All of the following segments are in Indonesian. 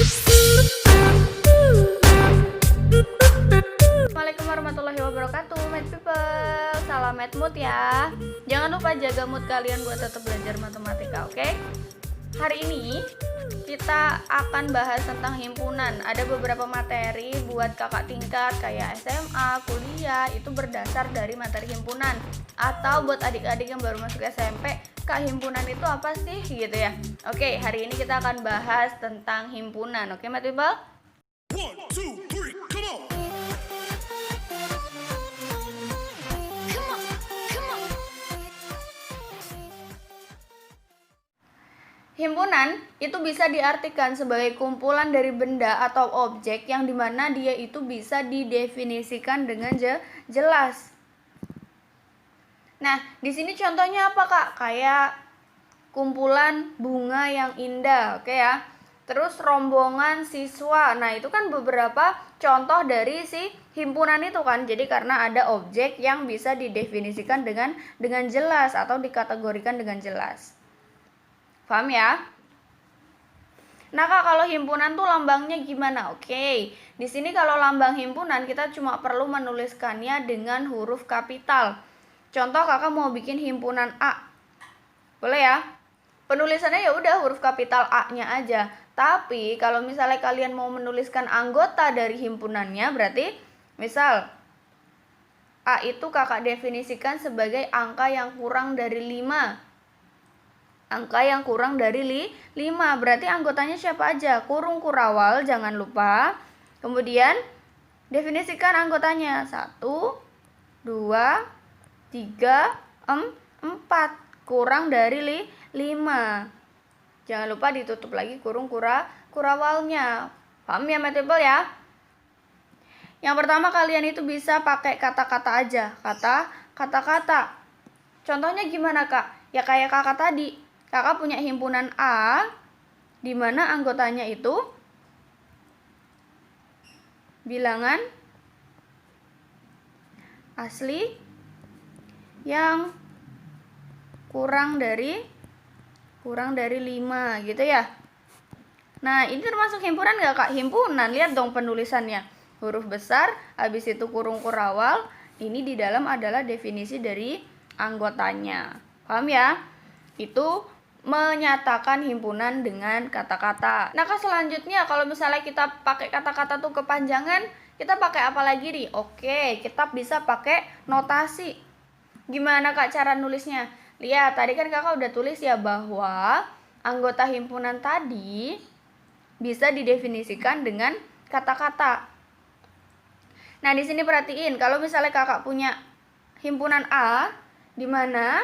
Assalamualaikum warahmatullahi wabarakatuh, Mad People. Salam Mad Mood ya. Jangan lupa jaga mood kalian buat tetap belajar matematika, oke? Hari ini kita akan bahas tentang himpunan. Ada beberapa materi buat kakak tingkat kayak SMA, kuliah, itu berdasar dari materi himpunan. Atau buat adik-adik yang baru masuk SMP, Kak, himpunan itu apa sih gitu ya. Oke, hari ini kita akan bahas tentang himpunan. Oke, Mad People? 1, 2, 3, come on! Himpunan itu bisa diartikan sebagai kumpulan dari benda atau objek yang dimana dia itu bisa didefinisikan dengan jelas. Nah, di sini contohnya apa, Kak? Kayak kumpulan bunga yang indah, oke ya. Terus rombongan siswa. Nah, itu kan beberapa contoh dari si himpunan itu kan. Jadi karena ada objek yang bisa didefinisikan dengan jelas atau dikategorikan dengan jelas. Paham ya? Nah, Kak, kalau himpunan tuh lambangnya gimana? Oke, di sini kalau lambang himpunan kita cuma perlu menuliskannya dengan huruf kapital. Contoh, Kakak mau bikin himpunan A. Boleh ya? Penulisannya ya udah huruf kapital A-nya aja. Tapi kalau misalnya kalian mau menuliskan anggota dari himpunannya, berarti misal A itu Kakak definisikan sebagai angka yang kurang dari 5. Angka yang kurang dari 5. Berarti anggotanya siapa aja? Kurung kurawal, jangan lupa. Kemudian definisikan anggotanya. 1, 2, 3, 4. Kurang dari 5. Jangan lupa ditutup lagi kurung kurawalnya. Paham ya, Matable ya? Yang pertama kalian itu bisa pakai kata-kata aja. Kata-kata. Contohnya gimana, Kak? Ya kayak kakak tadi. Kakak punya himpunan A, di mana anggotanya itu bilangan asli yang kurang dari 5 gitu ya. Nah, ini termasuk himpunan nggak, Kak? Himpunan, lihat dong penulisannya. Huruf besar, habis itu kurung kurawal. Ini di dalam adalah definisi dari anggotanya. Paham ya? Itu menyatakan himpunan dengan kata-kata. Nah, Kak, selanjutnya kalau misalnya kita pakai kata-kata tuh kepanjangan, kita pakai apa lagi nih? Oke, kita bisa pakai notasi. Gimana, Kak, cara nulisnya? Lihat, tadi kan Kakak udah tulis ya bahwa anggota himpunan tadi bisa didefinisikan dengan kata-kata. Nah, di sini perhatiin kalau misalnya Kakak punya himpunan A di mana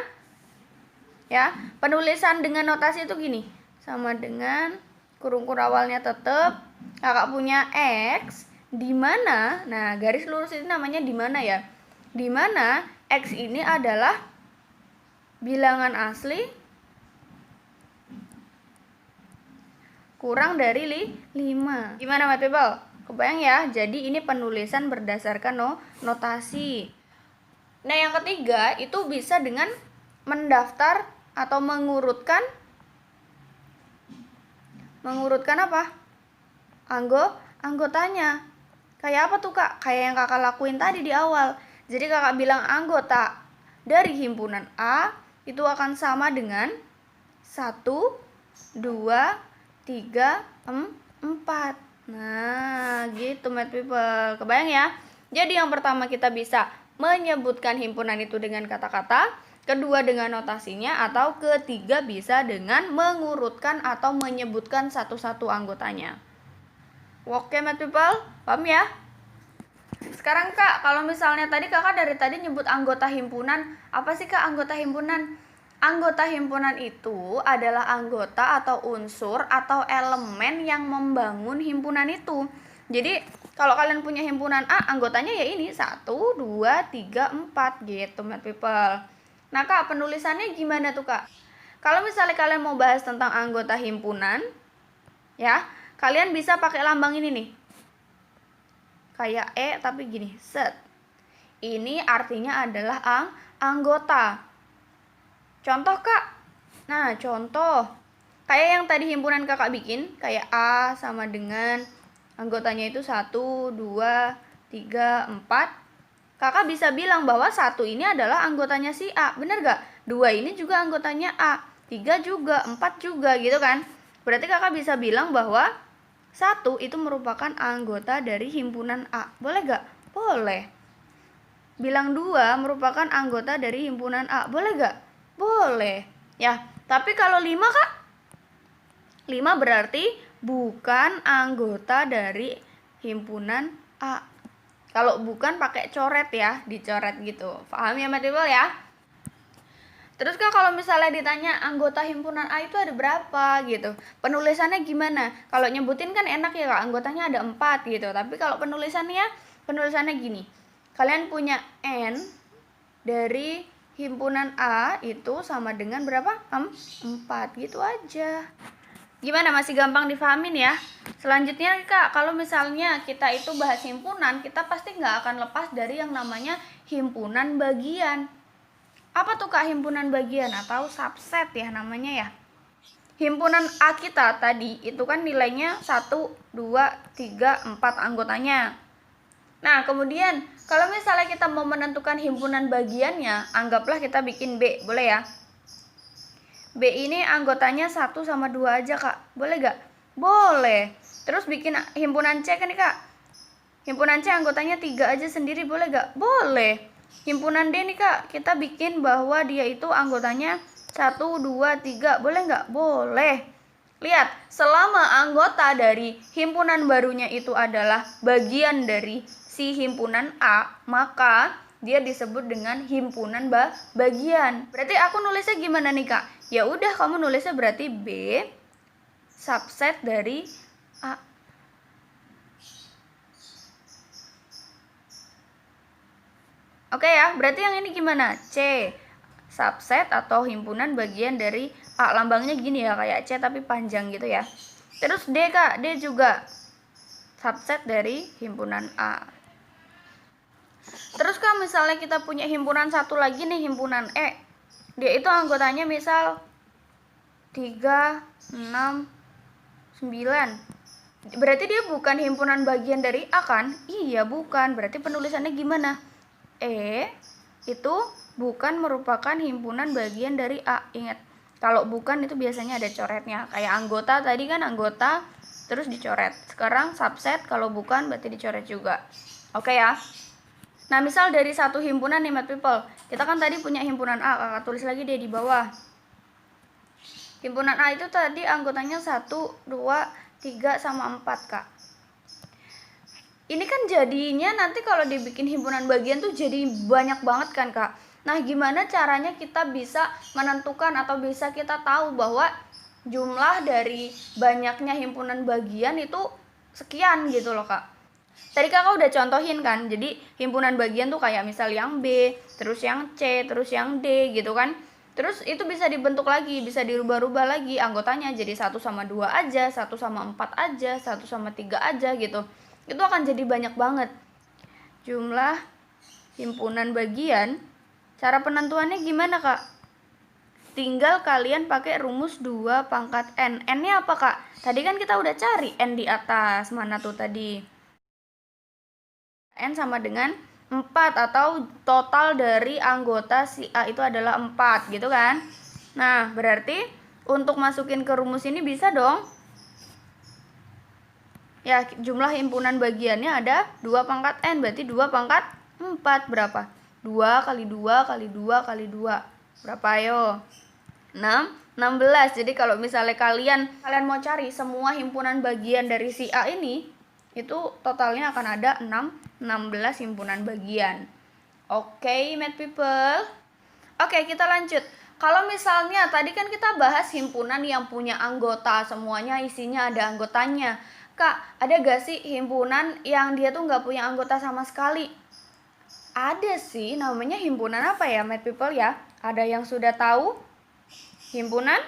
ya, penulisan dengan notasi itu gini. Sama dengan kurung kurawalnya tetap. Kakak punya X di mana? Nah, garis lurus itu namanya di mana ya? Di mana X ini adalah bilangan asli kurang dari 5. Gimana, Mat People? Kebayang ya? Jadi ini penulisan berdasarkan notasi. Nah, yang ketiga itu bisa dengan mendaftar atau mengurutkan apa? Anggotanya. Kayak apa tuh, Kak? Kayak yang Kakak lakuin tadi di awal. Jadi Kakak bilang anggota dari himpunan A itu akan sama dengan 1, 2, 3, 4. Nah, gitu, Mad People. Kebayang ya? Jadi yang pertama kita bisa menyebutkan himpunan itu dengan kata-kata, kedua dengan notasinya, atau ketiga bisa dengan mengurutkan atau menyebutkan satu-satu anggotanya. Oke, Mad People, paham ya? Sekarang, Kak, kalau misalnya tadi Kakak dari tadi nyebut anggota himpunan, apa sih, Kak, anggota himpunan? Anggota himpunan itu adalah anggota atau unsur atau elemen yang membangun himpunan itu. Jadi kalau kalian punya himpunan A, anggotanya ya ini 1, 2, 3, 4 gitu, Mad People. Nah, Kak, penulisannya gimana tuh, Kak? Kalau misalnya kalian mau bahas tentang anggota himpunan, ya, kalian bisa pakai lambang ini nih. Kayak E tapi gini, set. Ini artinya adalah anggota. Contoh, Kak. Nah, contoh. Kayak yang tadi himpunan kakak bikin, kayak A sama dengan anggotanya itu 1, 2, 3, 4. Kakak bisa bilang bahwa 1 ini adalah anggotanya si A, bener gak? 2 ini juga anggotanya A, 3 juga, 4 juga gitu kan. Berarti kakak bisa bilang bahwa 1 itu merupakan anggota dari himpunan A, boleh gak? Boleh. Bilang 2 merupakan anggota dari himpunan A, boleh gak? Boleh. Ya, tapi kalau 5 kak? 5 berarti bukan anggota dari himpunan A. Kalau bukan pakai coret ya, dicoret gitu. Paham ya, material ya? Terus kak kalau misalnya ditanya anggota himpunan A itu ada berapa gitu, penulisannya gimana? Kalau nyebutin kan enak ya kak, anggotanya ada 4 gitu. Tapi kalau penulisannya gini. Kalian punya N dari himpunan A itu sama dengan berapa? 4 gitu aja. Gimana, masih gampang difahamin ya? Selanjutnya kak, kalau misalnya kita itu bahas himpunan, kita pasti nggak akan lepas dari yang namanya himpunan bagian. Apa tuh kak himpunan bagian atau subset ya namanya ya? Himpunan A kita tadi itu kan nilainya 1, 2, 3, 4 anggotanya. Nah kemudian kalau misalnya kita mau menentukan himpunan bagiannya, anggaplah kita bikin B, boleh ya? B ini anggotanya 1 sama 2 aja kak, boleh gak? Boleh. Terus bikin himpunan C kan nih kak, himpunan C anggotanya 3 aja sendiri, boleh gak? Boleh. Himpunan D nih kak, kita bikin bahwa dia itu anggotanya 1, 2, 3, boleh gak? Boleh. Lihat, selama anggota dari himpunan barunya itu adalah bagian dari si himpunan A, maka dia disebut dengan himpunan bagian. Berarti aku nulisnya gimana nih kak? Ya udah, kamu nulisnya berarti B subset dari A. Oke ya, berarti yang ini gimana? C subset atau himpunan bagian dari A. Lambangnya gini ya, kayak C tapi panjang gitu ya. Terus D kak, D juga subset dari himpunan A. Terus kak misalnya kita punya himpunan satu lagi nih, himpunan E. Dia itu anggotanya misal 3, 6, 9. Berarti dia bukan himpunan bagian dari A kan? Iya bukan, berarti penulisannya gimana? E itu bukan merupakan himpunan bagian dari A. Ingat, kalau bukan itu biasanya ada coretnya. Kayak anggota tadi kan anggota terus dicoret. Sekarang subset kalau bukan berarti dicoret juga. Oke ya. Nah misal dari satu himpunan nih Mad People, kita kan tadi punya himpunan A, kakak tulis lagi deh di bawah. Himpunan A itu tadi anggotanya 1, 2, 3, sama 4 kak. Ini kan jadinya nanti kalau dibikin himpunan bagian tuh jadi banyak banget kan kak. Nah gimana caranya kita bisa menentukan atau bisa kita tahu bahwa jumlah dari banyaknya himpunan bagian itu sekian gitu loh kak. Tadi kakak udah contohin kan, jadi himpunan bagian tuh kayak misal yang B, terus yang C, terus yang D gitu kan. Terus itu bisa dibentuk lagi, bisa dirubah-rubah lagi anggotanya jadi 1 sama 2 aja, 1 sama 4 aja, 1 sama 3 aja gitu. Itu akan jadi banyak banget. Jumlah himpunan bagian, cara penentuannya gimana kak? Tinggal kalian pakai rumus 2 pangkat N. N-nya apa kak? Tadi kan kita udah cari N di atas, mana tuh tadi? N sama dengan 4 atau total dari anggota si A itu adalah 4 gitu kan. Nah berarti untuk masukin ke rumus ini bisa dong. Ya jumlah himpunan bagiannya ada 2 pangkat N, berarti 2 pangkat 4 berapa? 2 kali 2 kali 2 kali 2 berapa ayo? 6, 16. Jadi kalau misalnya kalian mau cari semua himpunan bagian dari si A ini, itu totalnya akan ada 16 himpunan bagian. Oke, Mad People. Oke, kita lanjut. Kalau misalnya tadi kan kita bahas himpunan yang punya anggota, semuanya isinya ada anggotanya. Kak, ada gak sih himpunan yang dia tuh gak punya anggota sama sekali? Ada sih, namanya himpunan apa ya, Mad People ya? Ada yang sudah tahu? Himpunan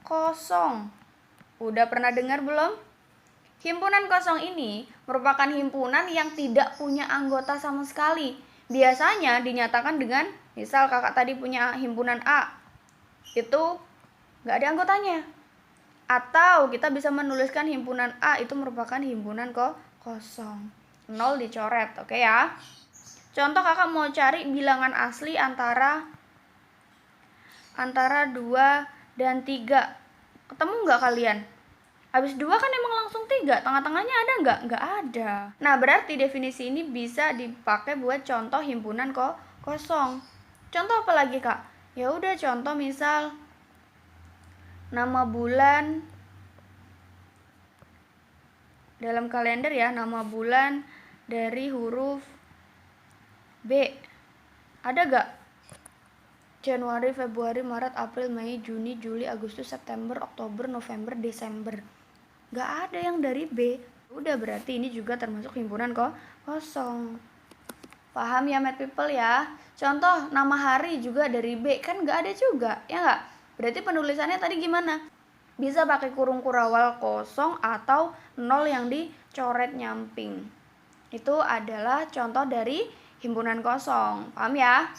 kosong. Udah pernah dengar belum? Himpunan kosong ini merupakan himpunan yang tidak punya anggota sama sekali. Biasanya dinyatakan dengan, misal kakak tadi punya himpunan A, itu nggak ada anggotanya. Atau kita bisa menuliskan himpunan A itu merupakan himpunan kosong. 0 dicoret, oke ya. Contoh kakak mau cari bilangan asli antara 2 dan 3. Ketemu nggak kalian? Habis 2 kan emang langsung 3, tengah-tengahnya ada nggak? Nggak ada. Nah, berarti definisi ini bisa dipakai buat contoh himpunan kosong. Contoh apa lagi, Kak? Ya udah, contoh misal nama bulan dalam kalender ya, nama bulan dari huruf B. Ada gak? Januari, Februari, Maret, April, Mei, Juni, Juli, Agustus, September, Oktober, November, Desember. Gak ada yang dari B. Udah, berarti ini juga termasuk himpunan kosong. Paham ya, Mad People ya? Contoh nama hari juga dari B, kan gak ada juga, ya gak? Berarti penulisannya tadi gimana? Bisa pakai kurung kurawal kosong atau 0 yang dicoret nyamping. Itu adalah contoh dari himpunan kosong. Paham ya?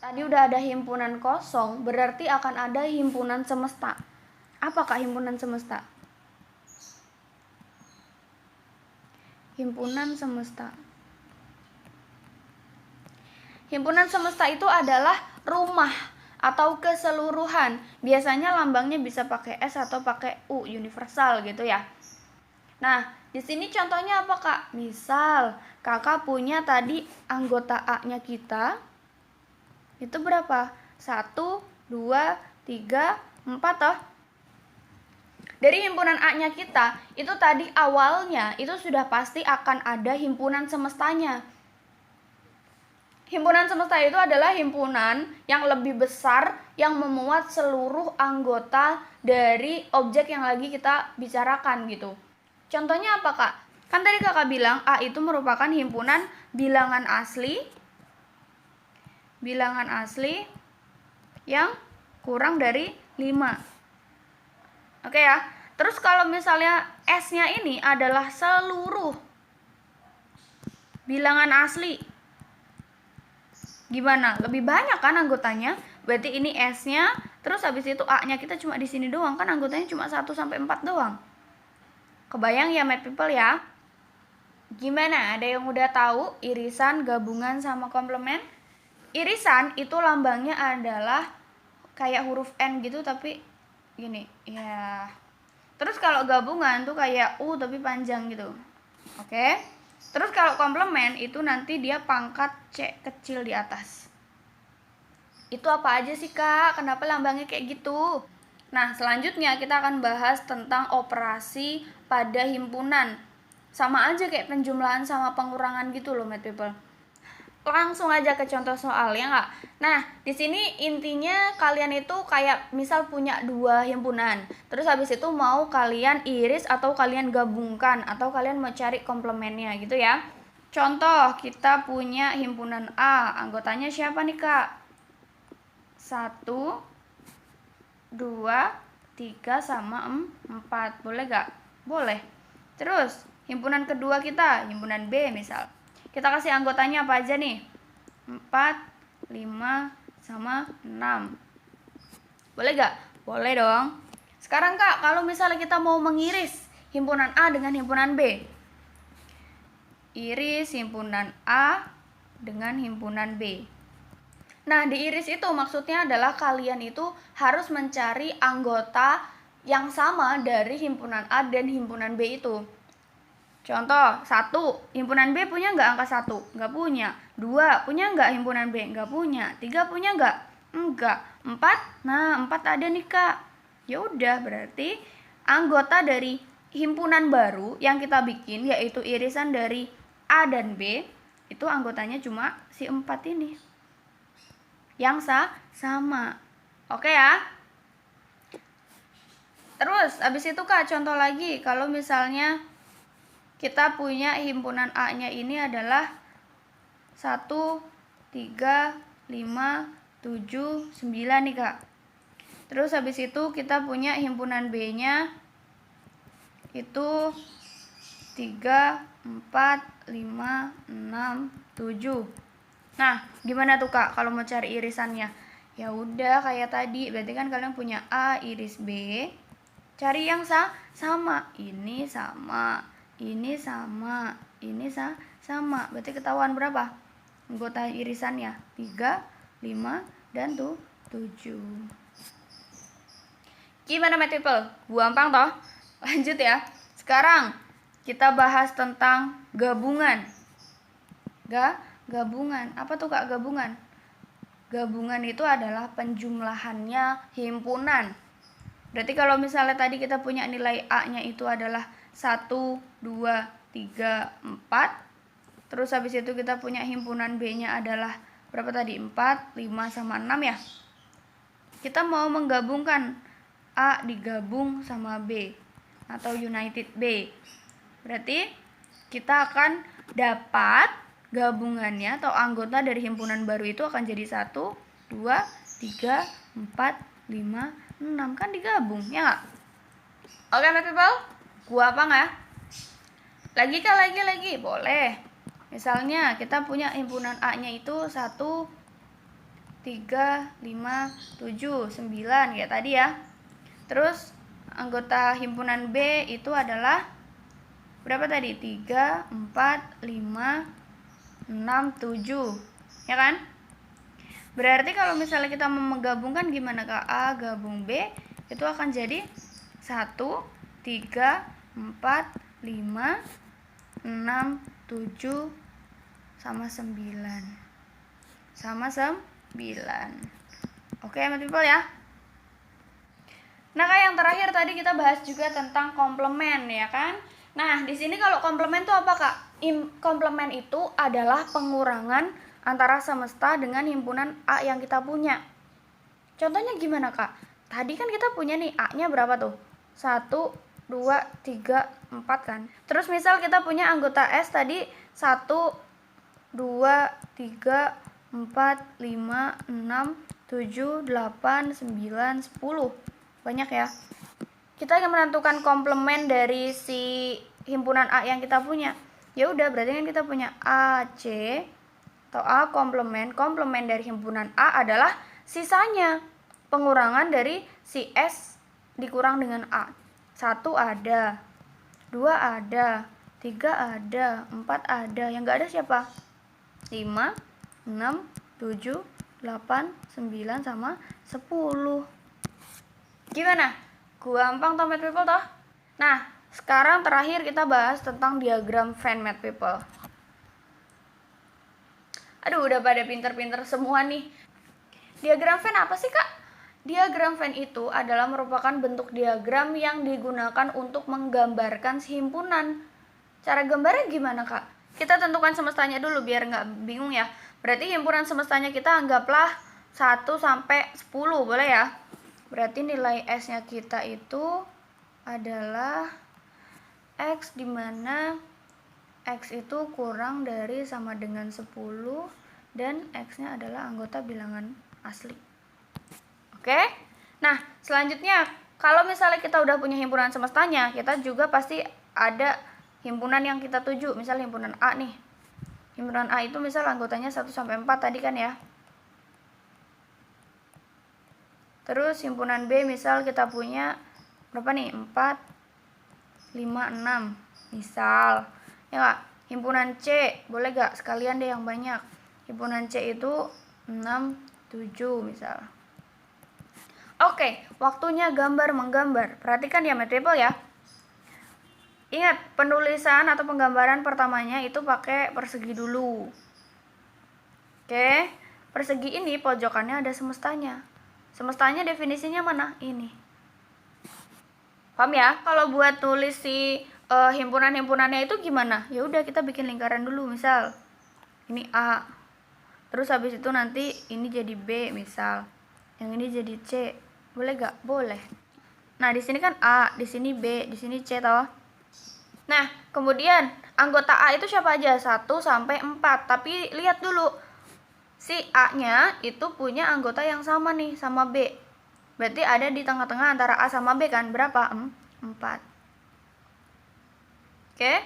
Tadi udah ada himpunan kosong, berarti akan ada himpunan semesta. Apakah himpunan semesta? Himpunan semesta. Himpunan semesta itu adalah rumah atau keseluruhan. Biasanya lambangnya bisa pakai S atau pakai U, universal gitu ya. Nah, di sini contohnya apa, Kak? Misal, Kakak punya tadi anggota A-nya kita. Itu berapa? 1, 2, 3, 4 toh. Dari himpunan A-nya kita, itu tadi awalnya itu sudah pasti akan ada himpunan semestanya. Himpunan semesta itu adalah himpunan yang lebih besar yang memuat seluruh anggota dari objek yang lagi kita bicarakan gitu. Contohnya apa, Kak? Kan tadi Kakak bilang A itu merupakan himpunan bilangan asli yang kurang dari 5. Oke ya. Terus kalau misalnya S-nya ini adalah seluruh bilangan asli, gimana? Lebih banyak kan anggotanya? Berarti ini S-nya, terus habis itu A-nya kita cuma di sini doang, kan anggotanya cuma 1 sampai 4 doang. Kebayang ya, Mad People ya? Gimana? Ada yang udah tahu irisan, gabungan, sama komplement? Irisan itu lambangnya adalah kayak huruf N gitu tapi gini, ya. Terus kalau gabungan tuh kayak U tapi panjang gitu. Oke? Terus kalau komplement itu nanti dia pangkat C kecil di atas. Itu apa aja sih, Kak? Kenapa lambangnya kayak gitu? Nah, selanjutnya kita akan bahas tentang operasi pada himpunan. Sama aja kayak penjumlahan sama pengurangan gitu loh, Mad People. Langsung aja ke contoh soal ya nggak? Nah, di sini intinya kalian itu kayak misal punya 2 himpunan. Terus habis itu mau kalian iris atau kalian gabungkan atau kalian mau cari komplemennya gitu ya. Contoh, kita punya himpunan A. Anggotanya siapa nih, Kak? 1, 2, 3 sama 4. Boleh gak? Boleh. Terus, himpunan kedua kita, himpunan B misal. Kita kasih anggotanya apa aja nih? 4, 5, sama 6. Boleh gak? Boleh dong. Sekarang, Kak, kalau misalnya kita mau mengiris himpunan A dengan himpunan B. Iris himpunan A dengan himpunan B. Nah, diiris itu maksudnya adalah kalian itu harus mencari anggota yang sama dari himpunan A dan himpunan B itu. Contoh, 1, himpunan B punya nggak angka 1? Nggak punya. 2, punya nggak himpunan B? Nggak punya. 3, punya nggak? Enggak. 4? Nah, 4 ada nih, Kak. Ya udah, berarti anggota dari himpunan baru yang kita bikin, yaitu irisan dari A dan B, itu anggotanya cuma si 4 ini. Yang sama. Oke ya? Terus, habis itu, Kak, contoh lagi. Kalau misalnya kita punya himpunan A-nya ini adalah 1, 3, 5, 7, 9 nih, Kak. Terus habis itu kita punya himpunan B-nya itu 3, 4, 5, 6, 7. Nah, gimana tuh, Kak, kalau mau cari irisannya? Ya udah kayak tadi, berarti kan kalian punya A iris B. Cari yang sama. Ini sama. Ini sama. Ini sama. Berarti ketahuan berapa anggota irisannya? 3, 5, dan 7. Gimana math people? Gampang toh? Lanjut ya. Sekarang kita bahas tentang gabungan. Gabungan. Apa tuh Kak gabungan? Gabungan itu adalah penjumlahannya himpunan. Berarti kalau misalnya tadi kita punya nilai A-nya itu adalah 1, 2, 3, 4. Terus habis itu kita punya himpunan B-nya adalah berapa tadi? 4, 5, sama 6 ya. Kita mau menggabungkan A digabung sama B atau united B. Berarti kita akan dapat gabungannya atau anggota dari himpunan baru itu akan jadi 1, 2, 3, 4, 5, 6. Kan digabung, ya nggak? Oke, my people? Gua apa nggak? Lagi. Boleh. Misalnya kita punya himpunan A-nya itu 1, 3, 5, 7, 9 kayak tadi ya. Terus anggota himpunan B itu adalah berapa tadi? 3, 4, 5, 6, 7. Ya kan? Berarti kalau misalnya kita mau menggabungkan gimana Kak? A gabung B itu akan jadi 1, 3, 4, 5, 6, 7, sama 9. Sama 9. Oke, my people ya. Nah, Kak, yang terakhir tadi kita bahas juga tentang komplement ya kan? Nah, di sini kalau komplement itu apa, Kak? Komplement itu adalah pengurangan antara semesta dengan himpunan A yang kita punya. Contohnya gimana, Kak? Tadi kan kita punya nih A-nya berapa tuh? 1, 2, 3, 4 kan? Terus misal kita punya anggota S tadi 1, 2, 3, 4, 5, 6, 7, 8, 9, 10. Banyak ya. Kita akan menentukan komplement dari si himpunan A yang kita punya. Ya udah, berarti kan kita punya AC atau A komplement dari himpunan A adalah sisanya pengurangan dari si S dikurang dengan A. 1 ada, 2 ada, 3 ada, 4 ada. Yang enggak ada siapa? 5, 6, 7, 8, 9, sama 10. Gimana? Gampang toh, math people toh? Nah, sekarang terakhir kita bahas tentang diagram Venn, math people. Aduh, udah pada pinter-pinter semua nih. Diagram Venn apa sih, Kak? Diagram Venn itu adalah merupakan bentuk diagram yang digunakan untuk menggambarkan himpunan. Cara gambarnya gimana, Kak? Kita tentukan semestanya dulu biar nggak bingung ya. Berarti himpunan semestanya kita anggaplah 1 sampai 10, boleh ya? Berarti nilai S-nya kita itu adalah X, dimana X itu kurang dari sama dengan 10 dan X-nya adalah anggota bilangan asli. Oke? Nah, selanjutnya kalau misalnya kita udah punya himpunan semestanya, kita juga pasti ada himpunan yang kita tuju. Misal himpunan A nih. Himpunan A itu misal anggotanya 1 sampai 4 tadi kan ya. Terus himpunan B misal kita punya berapa nih? 4, 5, 6 misal. Ya gak? Himpunan C, boleh gak? Sekalian deh yang banyak. Himpunan C itu 6, 7 misal. Oke, waktunya menggambar. Perhatikan ya, math people ya. Ingat, penulisan atau penggambaran pertamanya itu pakai persegi dulu. Oke, persegi ini pojokannya ada semestanya. Semestanya definisinya mana? Ini. Paham ya? Kalau buat tulis si himpunan-himpunannya itu gimana? Ya udah, kita bikin lingkaran dulu. Misal ini A. Terus habis itu nanti ini jadi B misal. Yang ini jadi C. Boleh gak? Boleh. Nah, di sini kan A, di sini B, di sini C toh. Nah, kemudian anggota A itu siapa aja? 1 sampai 4. Tapi lihat dulu. Si A-nya itu punya anggota yang sama nih sama B. Berarti ada di tengah-tengah antara A sama B kan? Berapa? 4. Oke.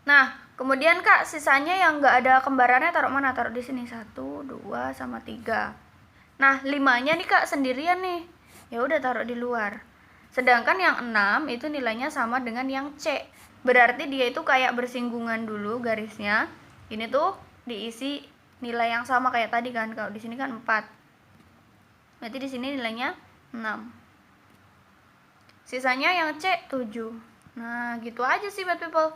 Nah, kemudian Kak, sisanya yang nggak ada kembarannya taruh mana? Taruh di sini. 1, 2, sama 3. Nah, 5-nya nih Kak sendirian nih. Ya udah taruh di luar. Sedangkan yang 6 itu nilainya sama dengan yang C. Berarti dia itu kayak bersinggungan dulu garisnya. Ini tuh diisi nilai yang sama kayak tadi kan. Kalau di sini kan 4. Berarti di sini nilainya 6. Sisanya yang C 7. Nah, gitu aja sih Math People.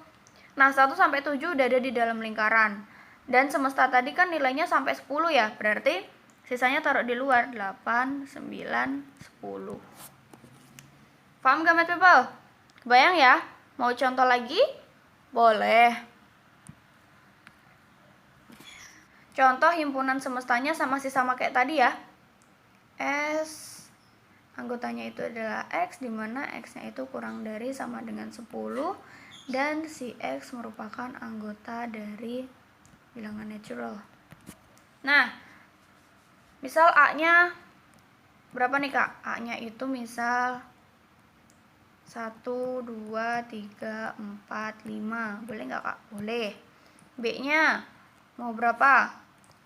Nah, 1 sampai 7 udah ada di dalam lingkaran. Dan semesta tadi kan nilainya sampai 10 ya. Berarti sisanya taruh di luar. 8, 9, 10. Paham gak Math People? Kebayang ya? Mau contoh lagi? Boleh. Contoh himpunan semestanya masih sama kayak tadi ya. S anggotanya itu adalah X, di mana X-nya itu kurang dari sama dengan 10, dan si X merupakan anggota dari bilangan natural. Nah, misal A-nya berapa nih Kak? A-nya itu misal 1, 2, 3, 4, 5. Boleh nggak Kak? Boleh. B-nya mau berapa?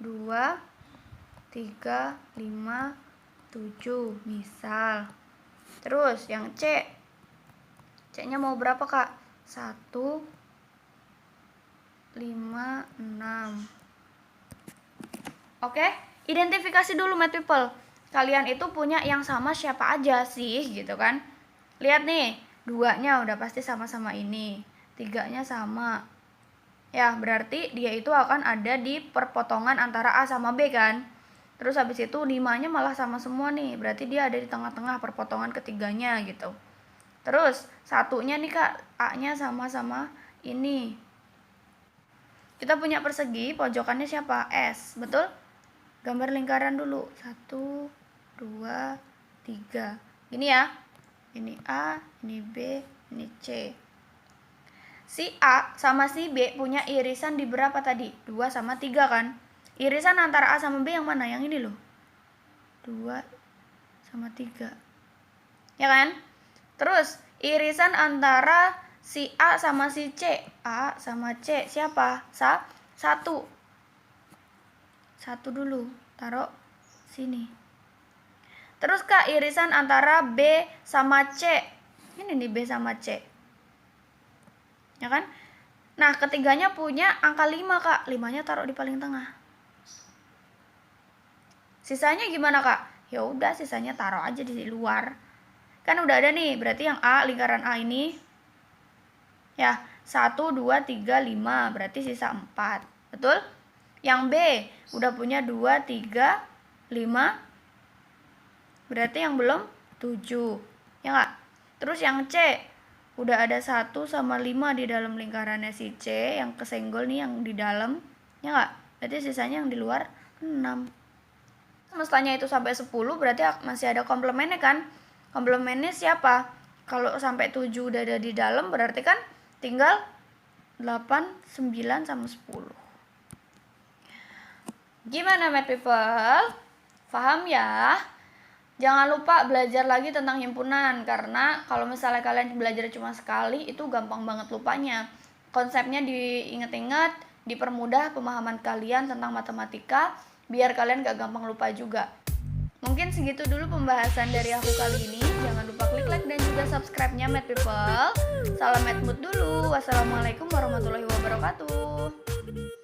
2, 3, 5, 7 misal. Terus yang C. C-nya mau berapa Kak? 1, 5, 6. Oke, identifikasi dulu Math People. Kalian itu punya yang sama siapa aja sih gitu kan? Lihat nih, 2-nya udah pasti sama-sama ini. 3-nya sama. Ya, berarti dia itu akan ada di perpotongan antara A sama B kan? Terus habis itu 5-nya malah sama semua nih. Berarti dia ada di tengah-tengah perpotongan ketiganya gitu. Terus 1-nya nih Kak, A-nya sama-sama ini. Kita punya persegi, pojokannya siapa? S, betul? Gambar lingkaran dulu. 1, 2, 3. Ini ya. Ini A, ini B, ini C. Si A sama si B punya irisan di berapa tadi? 2 sama 3 kan? Irisan antara A sama B yang mana? Yang ini loh. 2 sama 3. Ya kan? Terus irisan antara si A sama si C. A sama C siapa? 1. 1 dulu. Taruh sini. Terus Kak, irisan antara B sama C. Ini nih B sama C. Ya kan? Nah, ketiganya punya angka 5 Kak. 5-nya taruh di paling tengah. Sisanya gimana Kak? Ya udah, sisanya taruh aja di luar. Kan udah ada nih, berarti yang A, lingkaran A ini ya 1, 2, 3, 5, berarti sisa 4. Betul? Yang B udah punya 2, 3, 5, berarti yang belum 7. Ya enggak? Terus yang C udah ada 1 sama 5 di dalam lingkarannya si C, yang kesenggol nih yang di dalam. Ya enggak? Berarti sisanya yang di luar 6. Semestanya itu sampai 10, berarti masih ada komplemennya kan? Komplemennya siapa? Kalau sampai 7 udah ada di dalam, berarti kan tinggal 8, 9, sama 10. Gimana Math People? Paham ya? Jangan lupa belajar lagi tentang himpunan, karena kalau misalnya kalian belajar cuma sekali, itu gampang banget lupanya. Konsepnya diingat-ingat, dipermudah pemahaman kalian tentang matematika, biar kalian gak gampang lupa juga. Mungkin segitu dulu pembahasan dari aku kali ini. Jangan lupa klik like dan juga subscribe-nya Math People. Salam Math Mood dulu. Wassalamualaikum warahmatullahi wabarakatuh.